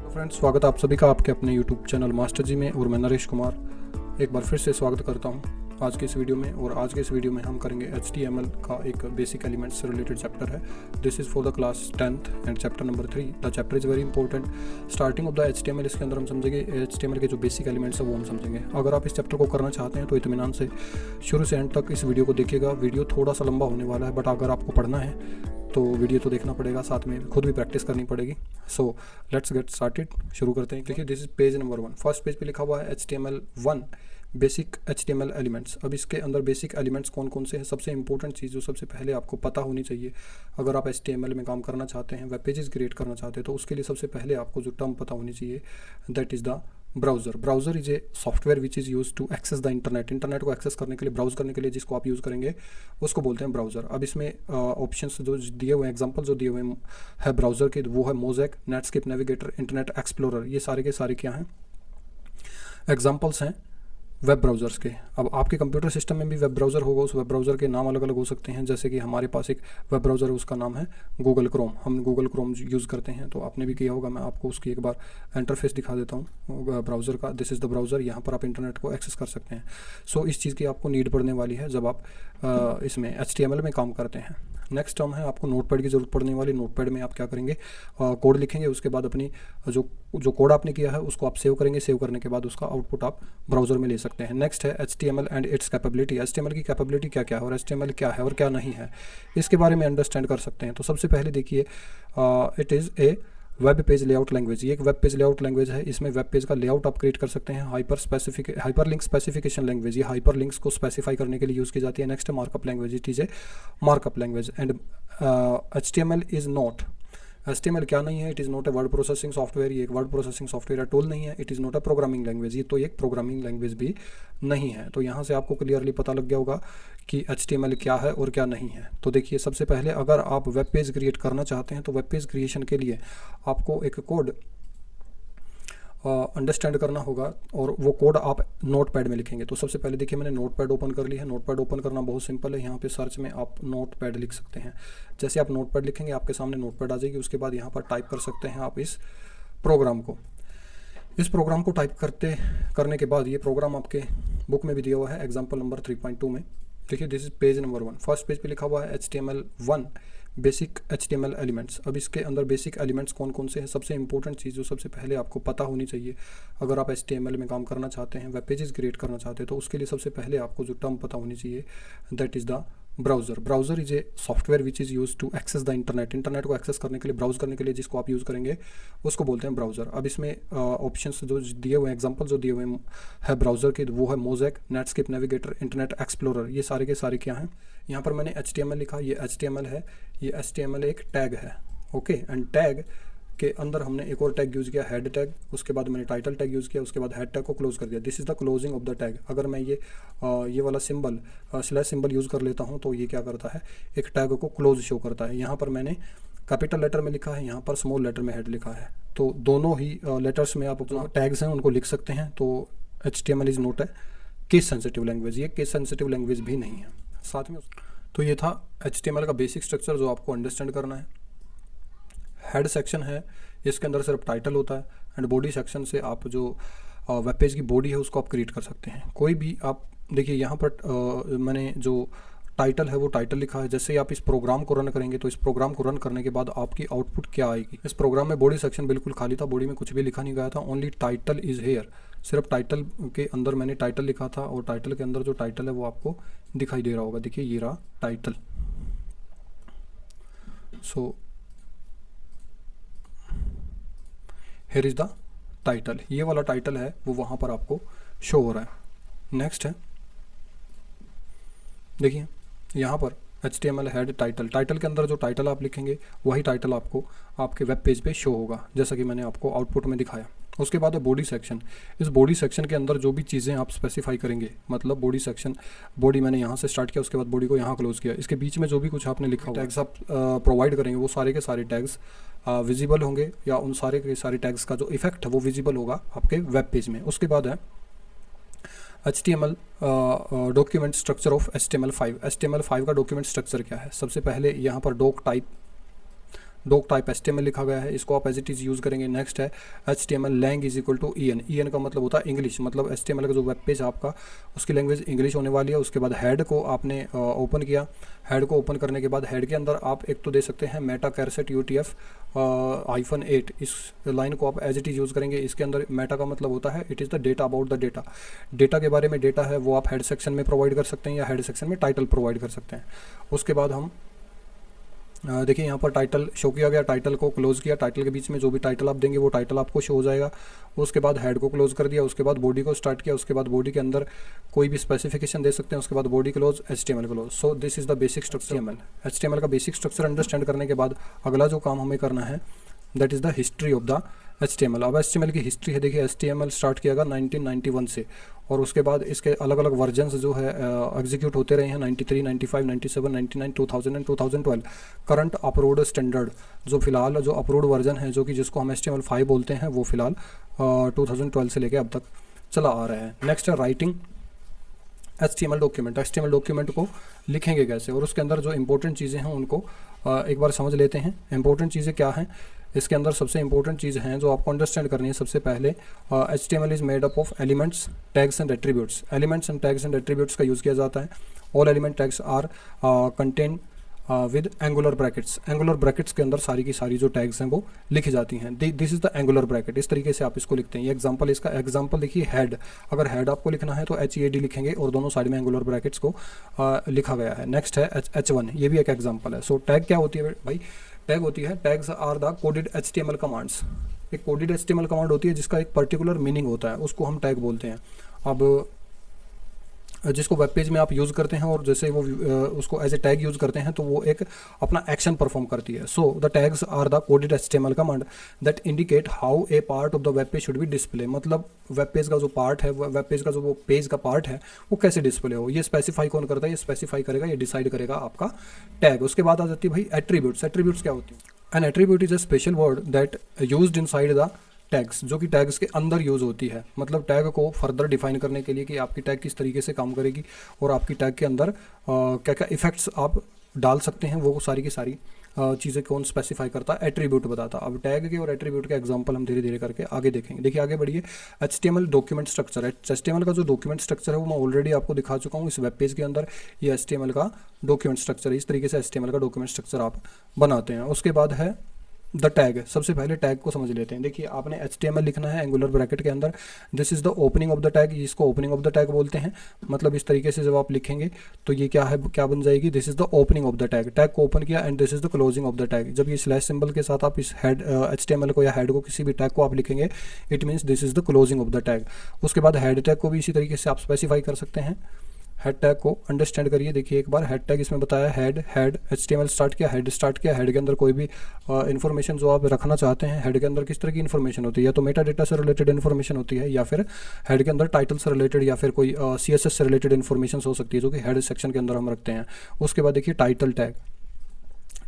Friends, स्वागत है आप सभी का आपके अपने यूट्यूब चैनल मास्टर जी में। और मैं नरेश कुमार एक बार फिर से स्वागत करता हूं आज के इस वीडियो में। और आज के इस वीडियो में हम करेंगे HTML का एक बेसिक एलिमेंट्स से रिलेटेड चैप्टर है। This is for the class 10th and chapter number 3। The chapter is very important. Starting of the HTML, इसके अंदर हम समझेंगे HTML के जो बेसिक एलिमेंट्स है वो हम समझेंगे। अगर आप इस चैप्टर को करना चाहते हैं तो इत्मीनान से शुरू से एंड तक इस वीडियो को देखिएगा। वीडियो थोड़ा सा लंबा होने वाला है, बट अगर आपको पढ़ना है तो वीडियो तो देखना पड़ेगा, साथ में खुद भी प्रैक्टिस करनी पड़ेगी। So let's get started. शुरू करते हैं। देखिए, this is page number 1। First page पे लिखा हुआ है HTML1 बेसिक HTML एलिमेंट्स। अब इसके अंदर बेसिक एलिमेंट्स कौन कौन से हैं, सबसे इंपॉर्टेंट चीज़ जो सबसे पहले आपको पता होनी चाहिए अगर आप HTML में काम करना चाहते हैं, वेब पेजेस क्रिएट करना चाहते हैं, तो उसके लिए सबसे पहले आपको जो टर्म पता होनी चाहिए, that is the browser. Browser is a software which is use to access the internet. Internet को एक्सेस करने के लिए, ब्राउज करने के लिए जिसको आप यूज़ करेंगे उसको बोलते हैं ब्राउज़र। अब इसमें ऑप्शंस जो दिए हुए हैं, एग्जांपल जो दिए हुए हैं ब्राउज़र के, वो है mosaic, Netscape, navigator, internet explorer. ये सारे के सारे क्या हैं, एग्जांपल्स हैं वेब ब्राउज़र्स के। अब आपके कंप्यूटर सिस्टम में भी वेब ब्राउज़र होगा, उस वेब ब्राउज़र के नाम अलग अलग हो सकते हैं। जैसे कि हमारे पास एक वेब ब्राउज़र है, उसका नाम है गूगल क्रोम। हम गूगल क्रोम यूज़ करते हैं, तो आपने भी किया होगा। मैं आपको उसकी एक बार इंटरफेस दिखा देता हूँ ब्राउज़र का। This is the browser. यहाँ पर आप इंटरनेट को एक्सेस कर सकते हैं। सो इस चीज़ की आपको नीड पड़ने वाली है जब आप इसमें HTML में काम करते हैं। नेक्स्ट टर्म है, आपको नोटपैड की ज़रूरत पड़ने वाली। नोटपैड में आप क्या करेंगे, कोड लिखेंगे, उसके बाद अपनी जो कोड आपने किया है उसको आप सेव करेंगे। सेव करने के बाद उसका आउटपुट आप ब्राउज़र में ले सकते हैं। नेक्स्ट है HTML and it's capability. HTML की कैपेबिलिटी क्या क्या है और HTML क्या है और क्या नहीं है, इसके बारे में अंडरस्टैंड कर सकते हैं। तो सबसे पहले देखिए, it is a web page layout language. ये एक वेब पेज लेआउट लैंग्वेज है। इसमें वेब पेज का लेआउट आप क्रिएट कर सकते हैं। हाइपर लिंक स्पेसिफिकेशन लैंग्वेज, ये हाइपर लिंक्स को स्पेसिफाई करने के लिए यूज़ की जाती है। नेक्स्ट है markup language. It is a markup language. And HTML is not, HTML क्या नहीं है, it is not a word processing software. ये एक वर्ड प्रोसेसिंग सॉफ्टवेयर टूल नहीं है। It is not a programming language. ये तो एक प्रोग्रामिंग लैंग्वेज भी नहीं है। तो यहाँ से आपको क्लियरली पता लग गया होगा कि HTML क्या है और क्या नहीं है। तो देखिए, सबसे पहले अगर आप वेब पेज क्रिएट करना चाहते हैं तो वेब पेज क्रिएशन के लिए आपको एक कोड अंडरस्टैंड करना होगा, और वो कोड आप नोटपैड में लिखेंगे। तो सबसे पहले देखिए, मैंने नोटपैड ओपन कर ली है। नोटपैड ओपन करना बहुत सिंपल है। यहाँ पे सर्च में आप नोटपैड लिख सकते हैं। जैसे आप नोटपैड लिखेंगे, आपके सामने नोटपैड आ जाएगी। उसके बाद यहाँ पर टाइप कर सकते हैं आप इस प्रोग्राम को टाइप करने के बाद ये प्रोग्राम आपके बुक में भी दिया हुआ है, एग्जाम्पल नंबर 3.2 में। देखिए, this is page number 1। First page पे लिखा हुआ है HTML1 बेसिक HTML एलिमेंट्स। अब इसके अंदर बेसिक एलिमेंट्स कौन कौन से हैं, सबसे इंपॉर्टेंट चीज़ जो सबसे पहले आपको पता होनी चाहिए अगर आप HTML में काम करना चाहते हैं, वेब पेजेस क्रिएट करना चाहते हैं, तो उसके लिए सबसे पहले आपको जो टर्म पता होनी चाहिए, that is the browser. Browser is a software which is use to access the internet. Internet को एक्सेस करने के लिए, ब्राउज करने के लिए जिसको आप यूज़ करेंगे उसको बोलते हैं ब्राउज़र। अब इसमें ऑप्शंस जो दिए हुए हैं, एग्जांपल जो दिए हुए हैं ब्राउज़र के, वो है mosaic, Netscape, navigator, internet explorer. ये सारे के सारे क्या हैं, यहाँ पर मैंने HTML लिखा, ये HTML है। ये HTML एक टैग है, ओके। एंड टैग के अंदर हमने एक और टैग यूज़ किया, हेड टैग। उसके बाद मैंने टाइटल टैग यूज़ किया, उसके बाद हेड टैग को क्लोज कर दिया। This is the closing of the tag. अगर मैं ये वाला सिंबल स्लैश सिंबल यूज़ कर लेता हूँ तो ये क्या करता है, एक टैग को क्लोज शो करता है। यहाँ पर मैंने कैपिटल लेटर में लिखा है, यहाँ पर स्मॉल लेटर में हेड लिखा है। तो दोनों ही लेटर्स में आप अपना टैग्स हैं उनको लिख सकते हैं। तो HTML is not a case sensitive language. ये केस सेंसिटिव लैंग्वेज भी नहीं है। साथ में तो ये था HTML का बेसिक स्ट्रक्चर जो आपको अंडरस्टैंड करना है। हेड सेक्शन है, इसके अंदर सिर्फ टाइटल होता है। एंड बॉडी सेक्शन से आप जो वेब पेज की बॉडी है उसको आप क्रिएट कर सकते हैं। कोई भी आप देखिए, यहाँ पर मैंने जो टाइटल है वो टाइटल लिखा है। जैसे ही आप इस प्रोग्राम को रन करेंगे तो इस प्रोग्राम को रन करने के बाद आपकी आउटपुट क्या आएगी। इस प्रोग्राम में बॉडी सेक्शन बिल्कुल खाली था, बॉडी में कुछ भी लिखा नहीं गया था, ओनली टाइटल इज़ हेयर। सिर्फ टाइटल के अंदर मैंने टाइटल लिखा था, और टाइटल के अंदर जो टाइटल है वो आपको दिखाई दे रहा होगा। देखिए, ये रहा title. So here is the title. ये वाला टाइटल है वो वहाँ पर आपको शो हो रहा है। नेक्स्ट है, देखिए यहाँ पर HTML हेड टाइटल। टाइटल के अंदर जो टाइटल आप लिखेंगे वही टाइटल आपको आपके वेब पेज पे शो होगा, जैसा कि मैंने आपको आउटपुट में दिखाया। उसके बाद है बॉडी सेक्शन। इस बॉडी सेक्शन के अंदर जो भी चीज़ें आप स्पेसिफाई करेंगे, मतलब बॉडी सेक्शन, बॉडी मैंने यहाँ से स्टार्ट किया, उसके बाद बॉडी को यहाँ क्लोज किया, इसके बीच में जो भी कुछ आपने लिखा टैग्स आप प्रोवाइड करेंगे वो सारे के सारे टैग्स विजिबल होंगे, या उन सारे के सारे टैग्स का जो इफेक्ट है वो विजिबल होगा आपके वेब पेज में। उसके बाद है HTML document structure of HTML5। HTML5 का डॉक्यूमेंट स्ट्रक्चर क्या है, सबसे पहले यहाँ पर doctype doctype HTML लिखा गया है, इसको आप एज इट इज़ यूज़ करेंगे। नेक्स्ट है HTML lang is equal to EN। EN का मतलब होता है इंग्लिश, मतलब HTML का जो वेब पेज आपका उसकी लैंग्वेज इंग्लिश होने वाली है। उसके बाद हेड को आपने ओपन किया, हेड को ओपन करने के बाद हेड के अंदर आप एक तो दे सकते हैं मेटा कैरसेट UTF -8, इस लाइन को आप एज इट इज़ यूज़ करेंगे। इसके अंदर मेटा का मतलब होता है it is the data about the data, data के बारे में डेटा है वो आप हेड सेक्शन में प्रोवाइड कर सकते हैं या हेड सेक्शन में टाइटल प्रोवाइड कर सकते हैं। उसके बाद हम देखिए यहाँ पर टाइटल शो किया गया, टाइटल को क्लोज किया, टाइटल के बीच में जो भी टाइटल आप देंगे वो टाइटल आपको शो हो जाएगा। उसके बाद हेड को क्लोज कर दिया, उसके बाद बॉडी को स्टार्ट किया, उसके बाद बॉडी के अंदर कोई भी स्पेसिफिकेशन दे सकते हैं, उसके बाद body close, HTML close. So this is the basic structure. HTML का बेसिक स्ट्रक्चर अंडरस्टैंड करने के बाद अगला जो काम हमें करना है that is the history of the HTML। अब HTML की हिस्ट्री है, देखिए HTML स्टार्ट किया गया 1991 से, और उसके बाद इसके अलग अलग वर्जन्स जो है एग्जीक्यूट होते रहे हैं 93, 95, 97, 99, 2000 एंड 2012। करंट अपलोड स्टैंडर्ड जो फिलहाल जो अपलोड वर्जन है, जो कि जिसको हम HTML5 बोलते हैं, वो फिलहाल 2012 से लेके अब तक चला आ रहा है। नेक्स्ट है writing HTML document. HTML document को लिखेंगे कैसे, और उसके अंदर जो इंपॉर्टेंट चीज़ें हैं उनको एक बार समझ लेते हैं। इंपॉर्टेंट चीज़ें क्या हैं इसके अंदर, सबसे इंपॉर्टेंट चीज़ हैं जो आपको अंडरस्टैंड करनी है। सबसे पहले HTML is made up of elements, tags and attributes. Elements and tags and attributes का यूज़ किया जाता है। All element tags are contain with angular brackets. Angular brackets के अंदर सारी की सारी जो टैग्स हैं वो लिखी जाती हैं। This is the angular bracket, इस तरीके से आप इसको लिखते हैं। ये एग्जांपल, इसका एग्जांपल देखिए हेड। अगर हेड आपको लिखना है तो HEAD लिखेंगे और दोनों साइड में एंगुलर ब्रैकेट्स को लिखा गया है। नेक्स्ट है H1, ये भी एक एग्जाम्पल है। सो टैग क्या होती है भाई, टैग होती है, tags are the coded HTML commands. एक कोडेड HTML कमांड होती है जिसका एक पर्टिकुलर मीनिंग होता है, उसको हम टैग बोलते हैं। अब जिसको वेब पेज में आप यूज़ करते हैं और जैसे वो उसको एज ए टैग यूज़ करते हैं तो वो एक अपना एक्शन परफॉर्म करती है। So the tags are the coded HTML command that indicate how a part of the web page should be display. मतलब वेब पेज का जो पार्ट है, वेब पेज का जो वो पेज का पार्ट है वो कैसे डिस्प्ले हो, ये स्पेसिफाई कौन करता है, ये स्पेसिफाई करेगा, ये डिसाइड करेगा आपका टैग। उसके बाद आ जाती है भाई एट्रीब्यूट्स। एट्रीब्यूट्स क्या होती है? N attribute is a special word that used inside the tags, जो कि टैग्स के अंदर यूज़ होती है। मतलब टैग को फर्दर डिफाइन करने के लिए कि आपकी टैग किस तरीके से काम करेगी और आपकी टैग के अंदर क्या क्या इफेक्ट्स आप डाल सकते हैं, वो सारी की सारी चीज़ें कौन स्पेसिफाई करता है, एट्रीब्यूट बताता। अब टैग के और एट्रीब्यूट के एग्जांपल हम धीरे धीरे करके आगे देखेंगे। देखिए आगे बढ़िए। HTML डॉक्यूमेंट स्ट्रक्चर है। HTML का जो डॉक्यूमेंट स्ट्रक्चर है वो मैं ऑलरेडी आपको दिखा चुका हूँ इस वेब पेज के अंदर। ये HTML का डॉक्यूमेंट स्ट्रक्चर है, इस तरीके से HTML का डॉक्यूमेंट स्ट्रक्चर आप बनाते हैं। उसके बाद है द टैग। सबसे पहले टैग को समझ लेते हैं। देखिए आपने HTML लिखना है एंगुलर ब्रैकेट के अंदर, this is the opening of the tag, इसको ओपनिंग ऑफ द टैग बोलते हैं। मतलब इस तरीके से जब आप लिखेंगे तो ये क्या है, क्या बन जाएगी, this is the opening of the tag, tag को ओपन किया, and this is the closing of the tag. जब ये स्लैश सिंबल के साथ आप इस हेड HTML को या हेड को किसी भी टैग को आप लिखेंगे, it means this is the closing of the tag. उसके बाद हेड टैग को भी इसी तरीके से आप स्पेसिफाई कर सकते हैं। हेड टैग को अंडरस्टैंड करिए। देखिए एक बार हेड टैग इसमें बताया, हेड HTML स्टार्ट किया, हेड स्टार्ट किया, हेड के अंदर कोई भी इन्फॉर्मेशन जो आप रखना चाहते हैं, हेड के अंदर किस तरह की इन्फॉर्मेशन होती है, या तो मेटा डेटा से रिलेटेड इन्फॉर्मेशन होती है, या फिर हेड के अंदर टाइटल से रिलेटेड या फिर कोई CSS से रिलेटेड इन्फॉर्मेशन हो सकती है जो कि हेड सेक्शन के अंदर हम रखते हैं। उसके बाद देखिए टाइटल टैग,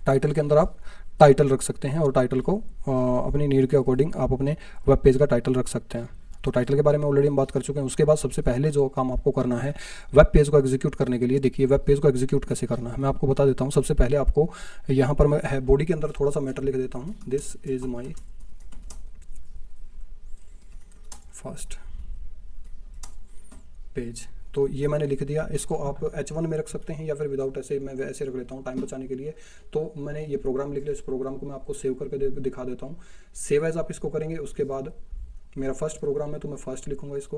टाइटल के अंदर आप टाइटल रख सकते हैं और टाइटल को अपनी नीड के अकॉर्डिंग आप अपने वेब पेज का टाइटल रख सकते हैं। तो टाइटल के बारे में ऑलरेडी हम बात कर चुके हैं। उसके बाद सबसे पहले जो काम आपको करना है वेब पेज को एग्जीक्यूट करने के लिए, देखिए वेब पेज को एग्जीक्यूट कैसे करना है मैं आपको बता देता हूँ। सबसे पहले आपको यहाँ पर मैं बॉडी के अंदर थोड़ा सा मैटर लिख देता हूँ, this is my first page. तो ये मैंने लिख दिया, इसको आप H1 में रख सकते हैं या फिर विदाउट ऐसे मैं वैसे रख लेता हूँ टाइम बचाने के लिए। तो मैंने ये प्रोग्राम लिख लिया, इस प्रोग्राम को मैं आपको सेव करके दिखा देता हूँ। सेव एज आप इसको करेंगे, उसके बाद मेरा फर्स्ट प्रोग्राम है तो मैं फर्स्ट लिखूंगा इसको।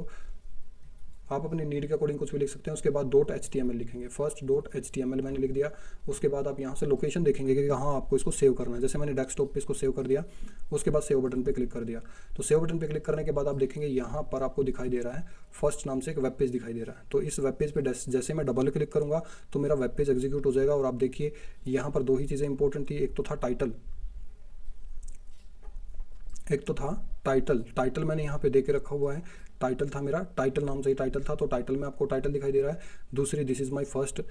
आप अपनी नीड के अकॉर्डिंग कुछ भी लिख सकते हैं। उसके बाद .html लिखेंगे, फर्स्ट .html मैंने लिख दिया। उसके बाद आप यहाँ से लोकेशन देखेंगे कि कहाँ आपको इसको सेव करना है। जैसे मैंने डेस्कटॉप पे इसको सेव कर दिया, उसके बाद सेव बटन पे क्लिक कर दिया। तो सेव बटन पे क्लिक करने के बाद आप देखेंगे यहाँ पर आपको दिखाई दे रहा है फर्स्ट नाम से एक वेब पेज दिखाई दे रहा है। तो इस वेब पेज पे जैसे मैं डबल क्लिक करूँगा तो मेरा वेब पेज एग्जीक्यूट हो जाएगा। और आप देखिए यहाँ पर दो ही चीज़ें इंपॉर्टेंट थी, एक तो था टाइटल, एक तो था टाइटल मैंने यहाँ पे दे के रखा हुआ है। टाइटल था मेरा, टाइटल नाम से ही टाइटल था, तो टाइटल में आपको टाइटल दिखाई दे रहा है। दूसरी this is my first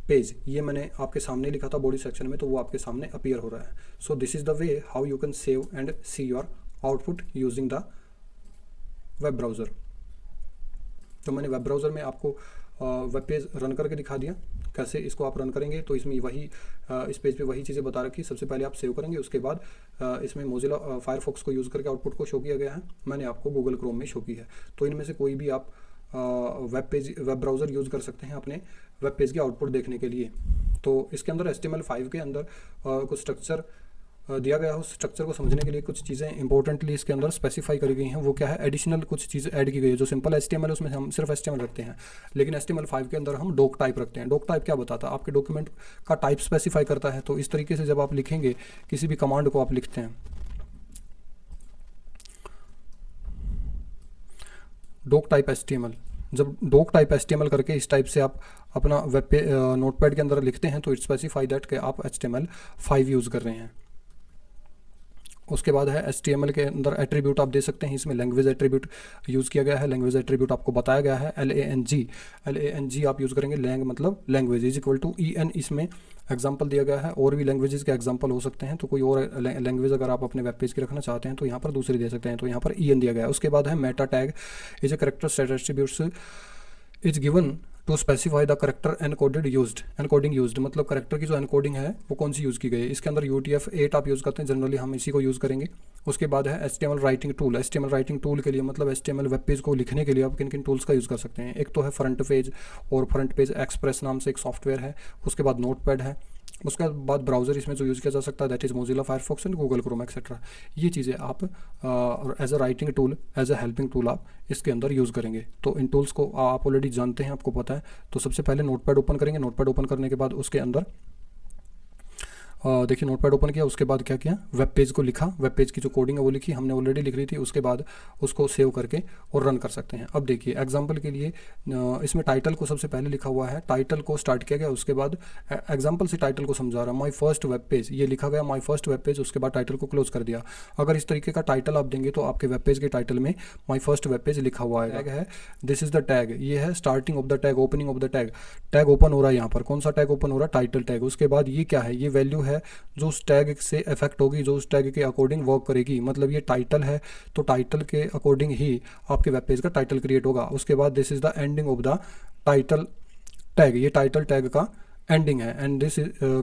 page, ये मैंने आपके सामने लिखा था बॉडी सेक्शन में, तो वो आपके सामने अपीयर हो रहा है। So this is the way how you can save and see your output using the web browser. तो मैंने वेब ब्राउज़र में आपको वेब पेज रन करके दिखा दिया। कैसे इसको आप रन करेंगे, तो इसमें वही इस पेज पे वही चीज़ें बता रखी। सबसे पहले आप सेव करेंगे, उसके बाद इसमें मोजिला फायरफॉक्स को यूज़ करके आउटपुट को शो किया गया है। मैंने आपको गूगल क्रोम में शो की है। तो इनमें से कोई भी आप वेब ब्राउज़र यूज़ कर सकते हैं अपने वेब पेज के आउटपुट देखने के लिए। तो इसके अंदर HTML5 के अंदर कुछ स्ट्रक्चर दिया गया है। उस स्ट्रक्चर को समझने के लिए कुछ चीज़ें इंपॉर्टेंटली इसके अंदर स्पेसिफाई करी गई हैं। वो क्या है, एडिशनल कुछ चीज़ ऐड की गई है। जो सिंपल HTML है उसमें हम सिर्फ HTML रखते हैं, लेकिन HTML5 के अंदर हम डॉक टाइप रखते हैं। डॉक टाइप क्या बताता है, आपके डॉक्यूमेंट का टाइप स्पेसिफाई करता है। तो इस तरीके से जब आप लिखेंगे, किसी भी कमांड को आप लिखते हैं, डॉक टाइप HTML, जब डॉक टाइप HTML करके इस टाइप से आप अपना वेब पे नोटपैड के अंदर लिखते हैं, तो इट स्पेसिफाई दैट कि आप HTML5 यूज़ कर रहे हैं। उसके बाद है HTML के अंदर एट्रीब्यूट आप दे सकते हैं। इसमें लैंग्वेज एट्रीब्यूट यूज़ किया गया है। लैंग्वेज एट्रीब्यूट आपको बताया गया है LANG आप यूज़ करेंगे। लैंग मतलब language is equal to EN, इसमें एग्जांपल दिया गया है। और भी लैंग्वेजेस के एग्जांपल हो सकते हैं। तो कोई और लैंग्वेज अगर आप अपने वेब पेज की रखना चाहते हैं तो यहाँ पर दूसरी दे सकते हैं। तो यहाँ पर EN दिया गया है। उसके बाद है meta tag is a character set attributes is given to specify the character encoding used, मतलब करेक्टर की जो एनकोडिंग है वो कौन सी यूज़ की गई है। इसके अंदर UTF-8 आप यूज़ करते हैं, जनरली हम इसी को यूज़ करेंगे। उसके बाद है HTML राइटिंग टूल के लिए, मतलब HTML वेब पेज को लिखने के लिए आप किन किन टूल्स का यूज़ कर सकते हैं। एक तो है फ्रंट पेज, और फ्रंट पेज एक्सप्रेस नाम से एक सॉफ्टवेयर है। उसके बाद नोटपैड है। उसके बाद ब्राउज़र इसमें जो यूज़ किया जा सकता है that is Mozilla Firefox and Google Chrome etcetera. ये चीज़ें आप as a writing tool, as a helping tool आप इसके अंदर यूज़ करेंगे। तो इन टूल्स को आप ऑलरेडी जानते हैं, आपको पता है। तो सबसे पहले नोटपैड ओपन करेंगे। नोटपैड ओपन करने के बाद उसके अंदर देखिए नोटपैड ओपन किया। उसके बाद क्या किया, वेब पेज को लिखा। वेब पेज की जो कोडिंग है वो लिखी, हमने ऑलरेडी लिख रही थी। उसके बाद उसको सेव करके और रन कर सकते हैं। अब देखिए एग्जांपल के लिए इसमें टाइटल को सबसे पहले लिखा हुआ है। टाइटल को स्टार्ट किया गया। उसके बाद एग्जांपल से टाइटल को समझा रहा, माय फर्स्ट वेब पेज, ये लिखा गया माय फर्स्ट वेब पेज। उसके बाद टाइटल को क्लोज कर दिया। अगर इस तरीके का टाइटल आप देंगे तो आपके वेब पेज के टाइटल में माय फर्स्ट वेब पेज लिखा हुआ है। दिस इज द टैग, ये है starting of the tag, opening of the tag. Tag open हो रहा है यहाँ पर। कौन सा टैग ओपन हो रहा है, टाइटल टैग। उसके बाद ये क्या है, ये वैल्यू है जो उस टैग से इफेक्ट होगी, जो उस टैग के अकॉर्डिंग वर्क करेगी। मतलब ये टाइटल है तो टाइटल के अकॉर्डिंग ही आपके वेब पेज का टाइटल क्रिएट होगा। उसके बाद this is the ending of the title tag, ये टाइटल टैग का एंडिंग है। And this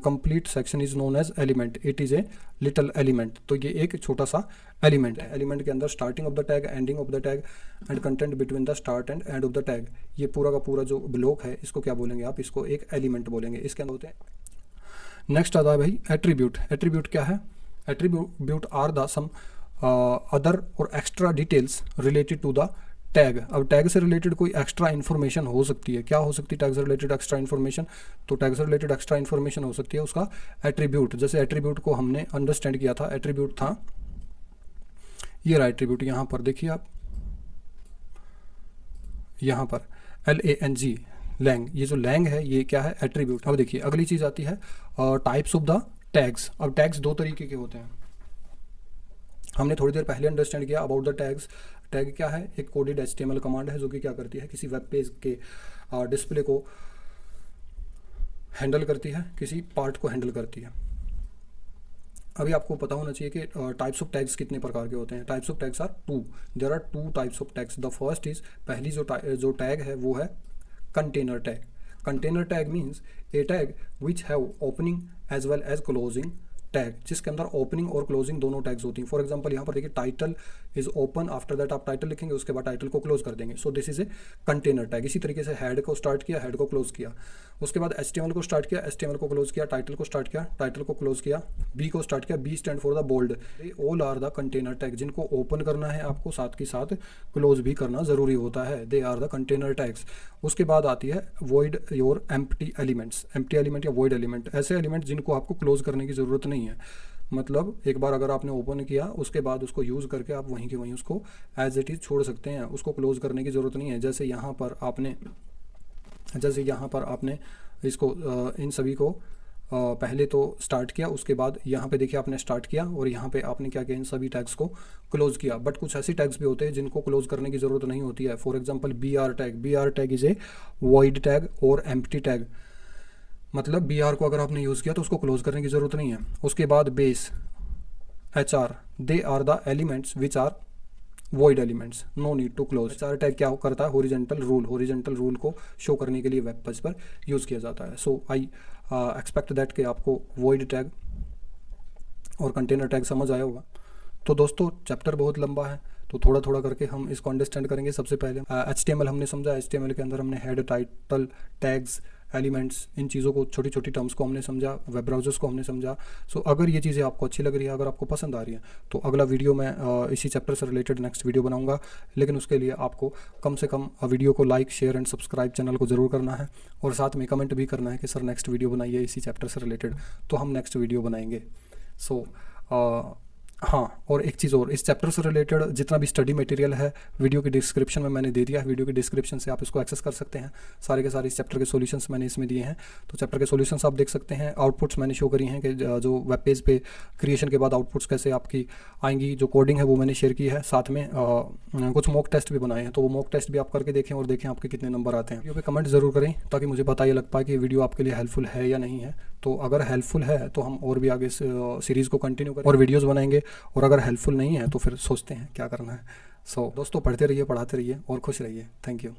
complete section is known as element, it is a little element. तो ये एक छोटा सा एलिमेंट है। एलिमेंट के अंदर starting of the tag, ending of the tag and content between the start and end of the tag, ये पूरा का पूरा जो ब्लॉक है इसको क्या बोलेंगे आप, इसको एक एलिमेंट बोलेंगे। इसके अंदर होते हैं। नेक्स्ट आता है भाई एट्रीब्यूट। एट्रीब्यूट क्या है, attribute are the some other और extra details related to the tag. अब टैग से रिलेटेड कोई एक्स्ट्रा इन्फॉर्मेशन हो सकती है। क्या हो सकती है टैग से रिलेटेड एक्स्ट्रा इन्फॉर्मेशन, तो टैग से रिलेटेड एक्स्ट्रा इन्फॉर्मेशन हो सकती है उसका एट्रीब्यूट। जैसे एट्रीब्यूट को हमने अंडरस्टैंड किया था, एट्रीब्यूट था ये रहा एट्रीब्यूट। यहाँ पर देखिए आप, यहाँ पर LANG लैंग, ये जो लैंग है ये क्या है, एट्रीब्यूट। अब देखिए अगली चीज़ आती है टाइप्स ऑफ द टैग्स। अब टैग्स दो तरीके के होते हैं, हमने थोड़ी देर पहले अंडरस्टैंड किया अबाउट द टैग्स। टैग क्या है, एक कोडेड HTML कमांड है जो कि क्या करती है, किसी वेब पेज के डिस्प्ले को हैंडल करती है, किसी पार्ट को हैंडल करती है। अभी आपको पता होना चाहिए कि टाइप्स ऑफ टैग्स कितने प्रकार के होते हैं। Types of tags are two, there are two types of tags. The first is, पहली जो टैग है वो है container tag. Container tag means a tag which have opening as well as closing tag, जिसके अंदर ओपनिंग और closing दोनों tags होती हैं। फॉर एग्जांपल यहाँ पर देखिए title is open, after that आप टाइटल लिखेंगे, उसके बाद टाइटल को क्लोज कर देंगे। So this is a container tag. इसी तरीके से हेड को स्टार्ट किया, हेड को क्लोज किया। उसके बाद HTML को स्टार्ट किया, HTML को क्लोज किया। टाइटल को स्टार्ट किया, टाइटल को क्लोज किया। B को स्टार्ट किया, B stand for the bold. All are the container tag, जिनको ओपन करना है आपको साथ के साथ क्लोज भी करना जरूरी होता है। They are the container tags. उसके बाद आती है void your empty elements. Empty element या वॉइड एलिमेंट, ऐसे एलिमेंट जिनको आपको क्लोज करने की ज़रूरत नहीं है। मतलब एक बार अगर आपने ओपन किया उसके बाद उसको यूज़ करके आप वहीं के वहीं उसको एज इट इज़ छोड़ सकते हैं, उसको क्लोज करने की ज़रूरत नहीं है। जैसे यहाँ पर आपने इसको इन सभी को पहले तो स्टार्ट किया, उसके बाद यहाँ पे देखिए आपने स्टार्ट किया और यहाँ पे आपने क्या किया, इन सभी टैग्स को क्लोज किया। बट कुछ ऐसी टैग्स भी होते हैं जिनको क्लोज करने की ज़रूरत नहीं होती है। For example BR tag. BR tag is a void tag और एम्प्टी टैग। मतलब BR को अगर आपने यूज़ किया तो उसको क्लोज करने की ज़रूरत नहीं है। उसके बाद base HR, they are the elements which are void elements, no need to close. चार टैग क्या करता है, हॉरिजॉन्टल रूल को शो करने के लिए वेब पेज पर यूज़ किया जाता है। सो आई एक्सपेक्ट दैट कि आपको वॉइड टैग और कंटेनर टैग समझ आया होगा। तो दोस्तों चैप्टर बहुत लंबा है, तो थोड़ा थोड़ा करके हम इसको अंडरस्टैंड करेंगे। सबसे पहले HTML हमने समझा, HTML के अंदर हमने हेड, टाइटल, टैग्स, एलिमेंट्स, इन चीज़ों को, छोटी छोटी टर्म्स को हमने समझा, वेब ब्राउजर्स को हमने समझा। सो अगर ये चीज़ें आपको अच्छी लग रही है, अगर आपको पसंद आ रही है, तो अगला वीडियो मैं इसी चैप्टर से रिलेटेड नेक्स्ट वीडियो बनाऊंगा। लेकिन उसके लिए आपको कम से कम वीडियो को like, share and subscribe channel को ज़रूर करना है, और साथ में कमेंट भी करना है कि सर नेक्स्ट वीडियो बनाइए इसी चैप्टर से रिलेटेड, तो हम नेक्स्ट वीडियो बनाएंगे। सो हाँ, और एक चीज़ और, इस चैप्टर से रिलेटेड जितना भी स्टडी मटेरियल है वीडियो की डिस्क्रिप्शन में मैंने दे दिया है। वीडियो की डिस्क्रिप्शन से आप इसको एक्सेस कर सकते हैं। सारे के सारे इस चैप्टर के सॉल्यूशंस मैंने इसमें दिए हैं, तो चैप्टर के सॉल्यूशंस आप देख सकते हैं। आउटपुट्स मैंने शो करी हैं कि जो वेब पेज पे क्रिएशन के बाद आउटपुट्स कैसे आपकी आएंगी, जो कोडिंग है वो मैंने शेयर की है। साथ में कुछ मॉक टेस्ट भी बनाए हैं, तो वो मॉक टेस्ट भी आप करके देखें और देखें आपके कितने नंबर आते हैं। वीडियो पे कमेंट ज़रूर करें ताकि मुझे पता ये लग पाए कि वीडियो आपके लिए हेल्पफुल है या नहीं है। तो अगर हेल्पफुल है तो हम और भी आगे सीरीज़ को कंटिन्यू करें और वीडियोज़ बनाएंगे, और अगर हेल्पफुल नहीं है तो फिर सोचते हैं क्या करना है। सो दोस्तों पढ़ते रहिए, पढ़ाते रहिए और खुश रहिए। Thank you.